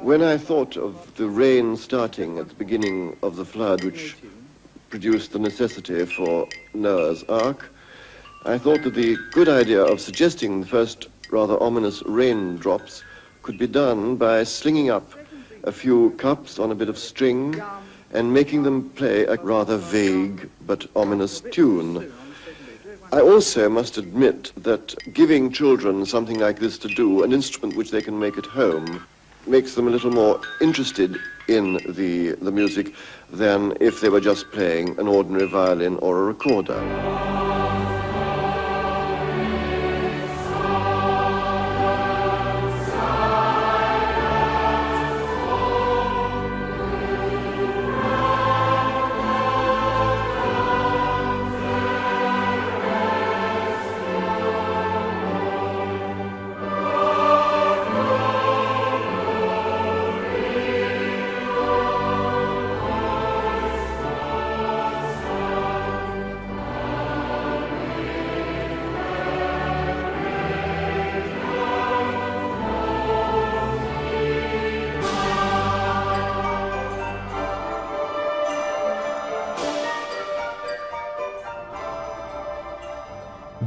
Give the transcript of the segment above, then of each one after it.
When I thought of the rain starting at the beginning of the flood, which produced the necessity for Noah's Ark, I thought that the good idea of suggesting the first rather ominous raindrops could be done by slinging up a few cups on a bit of string and making them play a rather vague but ominous tune. I also must admit that giving children something like this to do, an instrument which they can make at home, makes them a little more interested in the music than if they were just playing an ordinary violin or a recorder.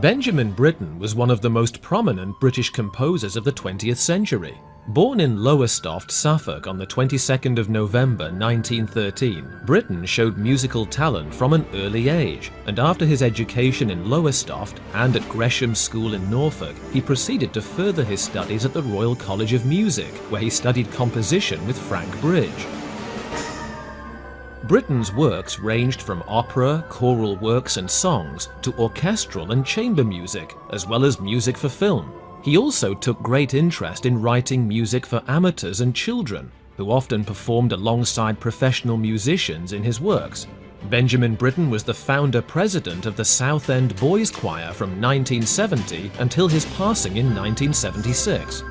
Benjamin Britten was one of the most prominent British composers of the 20th century. Born in Lowestoft, Suffolk on the 22nd of November 1913, Britten showed musical talent from an early age, and after his education in Lowestoft and at Gresham's School in Norfolk, he proceeded to further his studies at the Royal College of Music, where he studied composition with Frank Bridge. Britten's works ranged from opera, choral works and songs to orchestral and chamber music, as well as music for film. He also took great interest in writing music for amateurs and children, who often performed alongside professional musicians in his works. Benjamin Britten was the founder-president of the Southend Boys Choir from 1970 until his passing in 1976.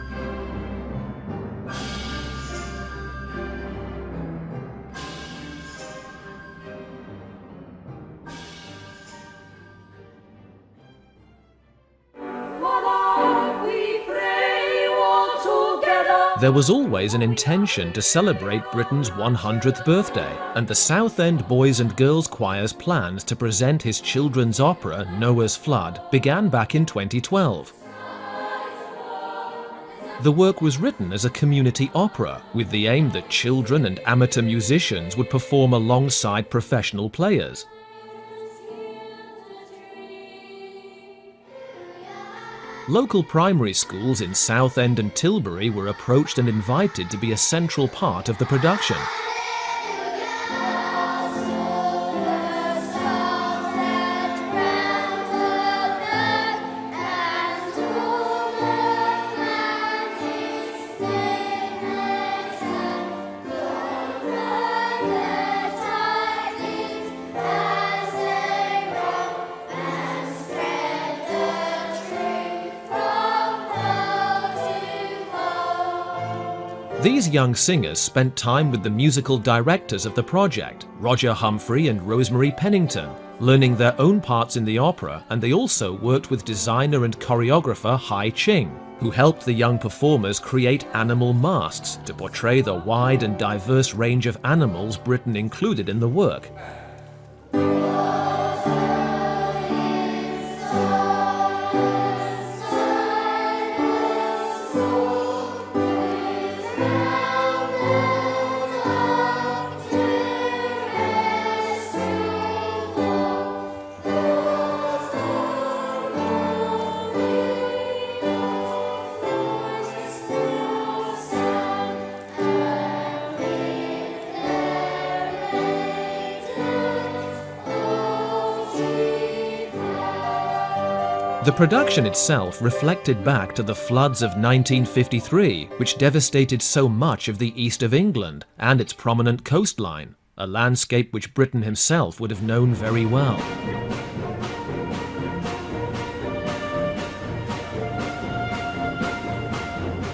There was always an intention to celebrate Britten's 100th birthday, and the Southend Boys and Girls Choir's plans to present his children's opera, Noah's Flood, began back in 2012. The work was written as a community opera, with the aim that children and amateur musicians would perform alongside professional players. Local primary schools in Southend and Tilbury were approached and invited to be a central part of the production. These young singers spent time with the musical directors of the project, Roger Humphrey and Rosemary Pennington, learning their own parts in the opera, and they also worked with designer and choreographer Hai Ching, who helped the young performers create animal masks to portray the wide and diverse range of animals Britten included in the work. The production itself reflected back to the floods of 1953, which devastated so much of the east of England and its prominent coastline, a landscape which Britten himself would have known very well.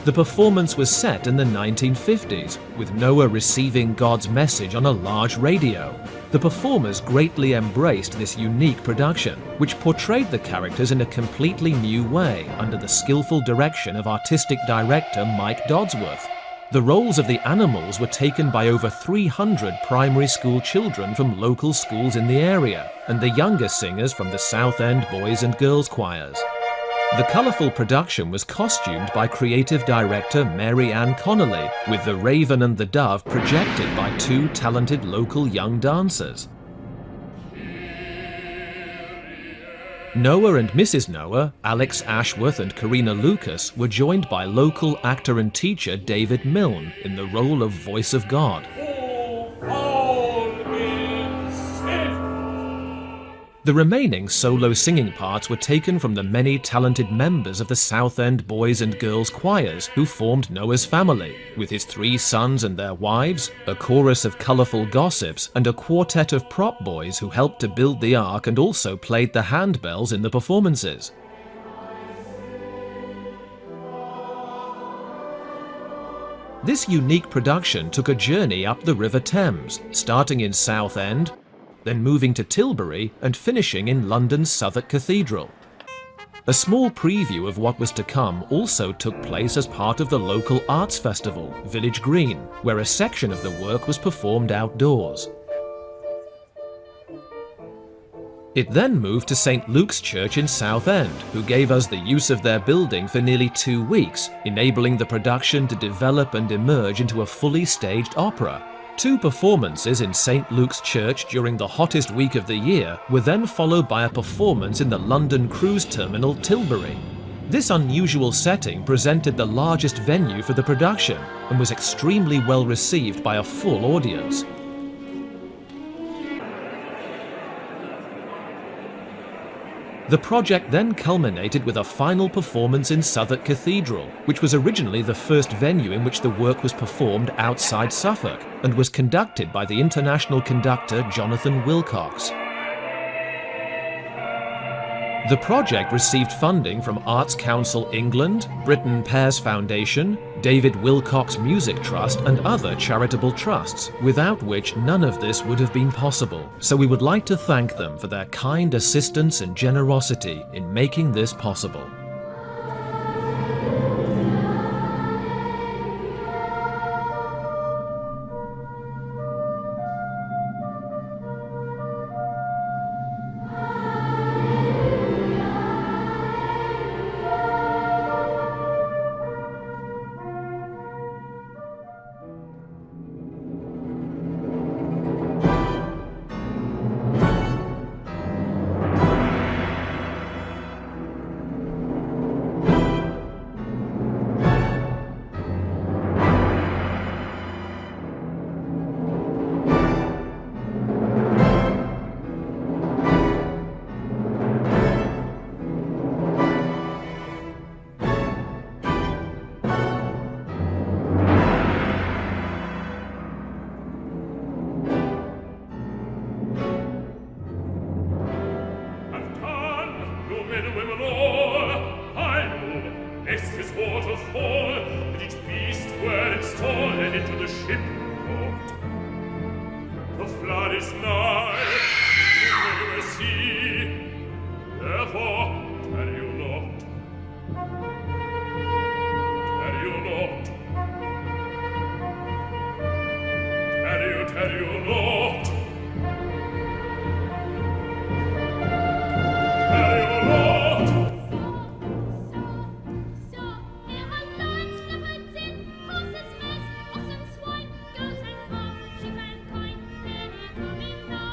The performance was set in the 1950s, with Noah receiving God's message on a large radio. The performers greatly embraced this unique production, which portrayed the characters in a completely new way under the skillful direction of artistic director Mike Dodsworth. The roles of the animals were taken by over 300 primary school children from local schools in the area, and the younger singers from the South End Boys and Girls Choirs. The colourful production was costumed by creative director Mary Ann Connolly, with the Raven and the Dove projected by two talented local young dancers. Noah and Mrs. Noah, Alex Ashworth and Karina Lucas, were joined by local actor and teacher David Milne in the role of Voice of God. The remaining solo singing parts were taken from the many talented members of the South End Boys and Girls Choirs who formed Noah's family, with his 3 sons and their wives, a chorus of colourful gossips, and a quartet of prop boys who helped to build the ark and also played the handbells in the performances. This unique production took a journey up the River Thames, starting in Southend, then moving to Tilbury and finishing in London's Southwark Cathedral. A small preview of what was to come also took place as part of the local arts festival, Village Green, where a section of the work was performed outdoors. It then moved to St. Luke's Church in Southend, who gave us the use of their building for nearly 2 weeks, enabling the production to develop and emerge into a fully staged opera. 2 performances in St. Luke's Church during the hottest week of the year were then followed by a performance in the London cruise terminal Tilbury. This unusual setting presented the largest venue for the production and was extremely well received by a full audience. The project then culminated with a final performance in Southwark Cathedral, which was originally the first venue in which the work was performed outside Suffolk, and was conducted by the international conductor Jonathan Wilcox. The project received funding from Arts Council England, Britten Pears Foundation, David Wilcox Music Trust and other charitable trusts, without which none of this would have been possible. So we would like to thank them for their kind assistance and generosity in making this possible. The flood is nigh, you may see, therefore tarry not, tarry not. Horses, mares, oxen, swine, goats and calf, sheep and kine, men and women,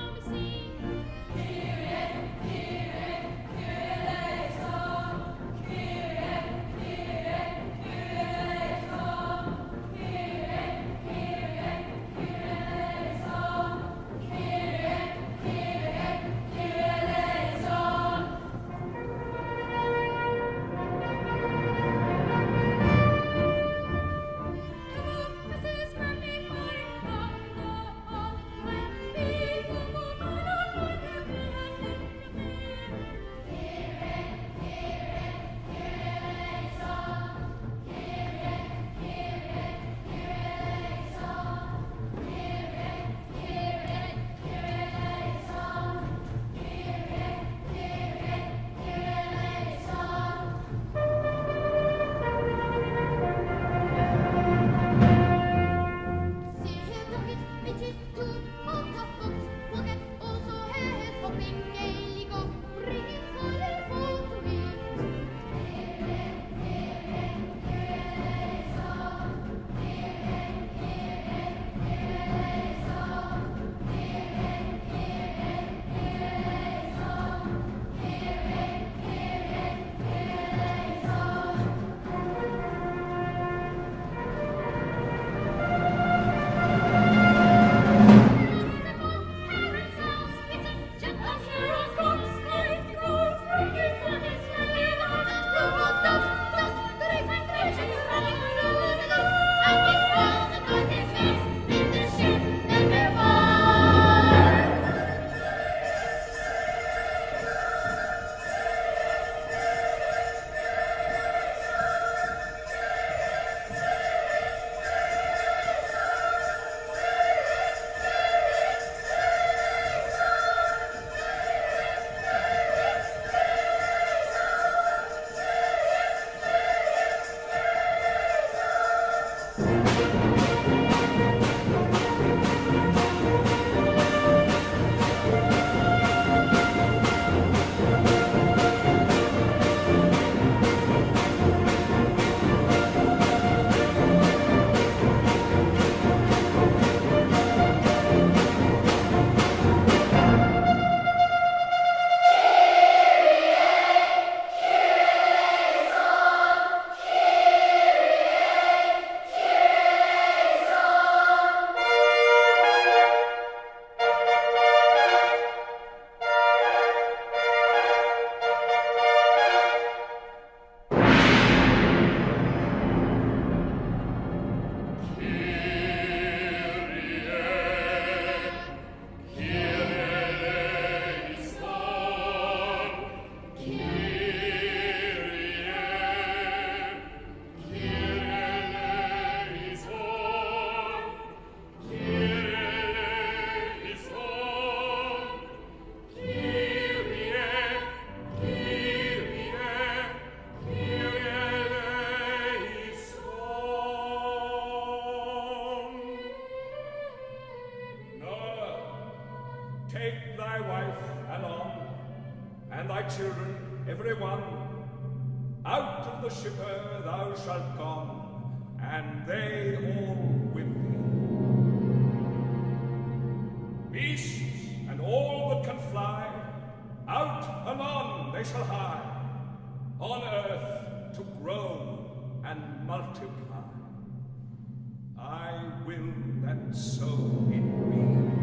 the shipper thou shalt gone, and they all with thee. Beasts and all that can fly, out anon they shall hie, on earth to grow and multiply. I will that so it be.